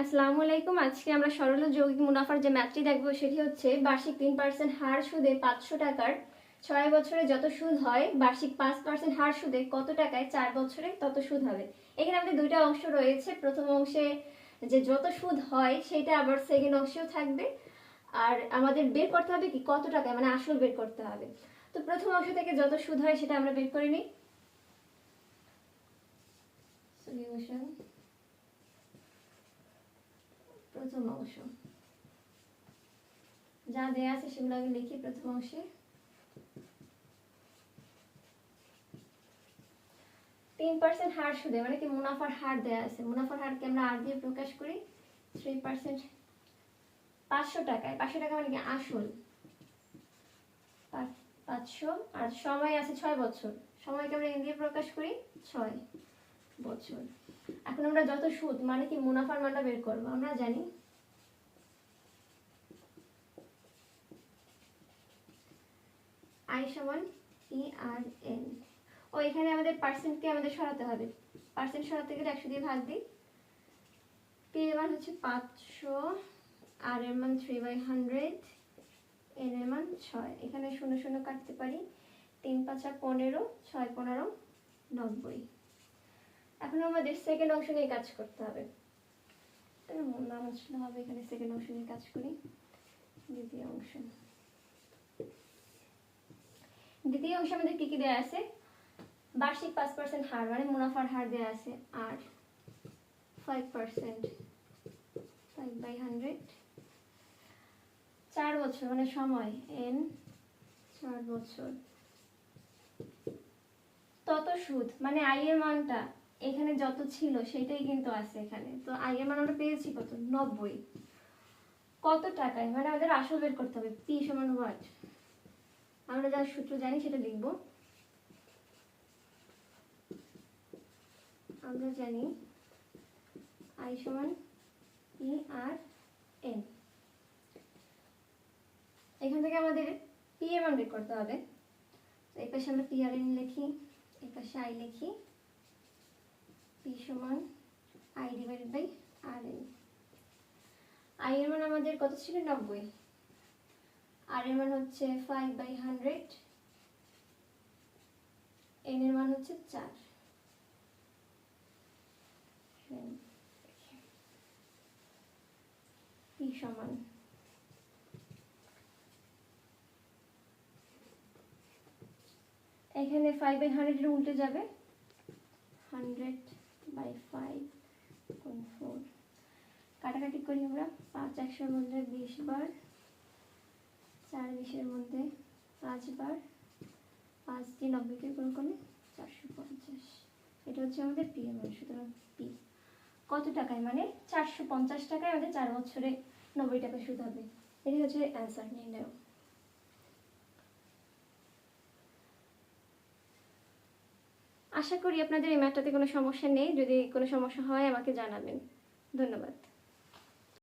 আসসালামু আলাইকুম। আজকে আমরা সরল যৌগিক মুনাফার যে ম্যাথটি দেখব সেটি হচ্ছে বার্ষিক 3% হার সুদে 500 টাকার 6 বছরে যত সুদ হয়, বার্ষিক 5% হার সুদে কত টাকায় 4 বছরে তত সুদ হবে। এখানে আমাদের দুইটা অংশ রয়েছে। প্রথম অংশে যে যত সুদ হয় সেটা আবার সেকেন্ড অংশেও থাকবে, আর আমাদের বের করতে হবে কি কত টাকায়, মানে আসল বের করতে হবে। তো প্রথম অংশ থেকে যত সুদ হয় সেটা আমরা বের করে নিই। সলিউশন, প্রথম অংশ যা দেয়া আছে সেগুলো আগে লিখি। প্রথম অংশে 3% হার সুদে মানে কি মুনাফার হার দেয়া আছে। মুনাফার হারকে আমরা আর দিয়ে প্রকাশ করি। 3% 500 টাকায়, 500 টাকা মানে কি আসল 500, আর সময় আছে 6 বছর। সময়কে আমরা এন দিয়ে প্রকাশ করি 6 বছর। এখন আমরা যত সুদ মানে কি মুনাফার মানটা বের করব। আমরা জানি আই সমান ই আর এন। ও এখানে আমাদের পার্সেন্টকে আমাদের সরাতে হবে। পার্সেন্ট সরাতে গেলে 100 দিয়ে ভাগ দিই। পি এর মান হচ্ছে 500, আর এর মান 3/100, এন এর মান 6। এখানে 0 0 কাটতে পারি। 3 5 15, 6 15 90। এখন আমাদের সেকেন্ড অংশ নিয়ে কাজ করতে হবে। নাম আসলে হবে, এখানে সেকেন্ড অংশ নিয়ে কাজ করি। দ্বিতীয় অংশ আমাদের কি কি দেয়া আছে? বার্ষিক 5% হার মানে মুনাফার হার দেয়া আছে আর 5%, 5/100, 4 বছর মানে সময় এন 4 বছর, তত সুদ মানে আই এর মানটা এখানে যত ছিল সেটাই কিন্তু আছে এখানে। তো আই এর মান আমরা পেয়েছি কত? 90। কত টাকায় মানে আমাদের আসল বের করতে হবে। পি সমান ওয়াট, আমরা যা সূত্র জানি সেটা লিখব। আমরা জানি আই সমান ই আর এন। এখান থেকে আমাদের পি এর মান বের করতে হবে। এই পাশে আমরা পি আর এন লিখি, এই পাশে আই লিখি। পি সমান I divided by R N. I এর মান আমাদের কত ছিল? 90। আর এর মান হচ্ছে 5/100, এন এর মান হচ্ছে 4। পি সমান এখানে 5/100 এর উল্টে যাবে 100/5.4। কাটাকাটি করি আমরা। 5 100 এর মধ্যে 20 বার, 4 20 এর মধ্যে 5 বার, 5 দিয়ে 90 কে গুণ করলে 450। এটা হচ্ছে আমাদের পি এর মান। সুতরাং পি কত টাকায় মানে 450 টাকায় আমাদের 4 বছরে 90 টাকা সুদ হবে। এটি হচ্ছে অ্যান্সার নির্ণয়। আশা করি আপনাদের এই ম্যাথটাতে কোনো সমস্যা নেই। যদি কোনো সমস্যা হয় আমাকে জানাবেন। ধন্যবাদ।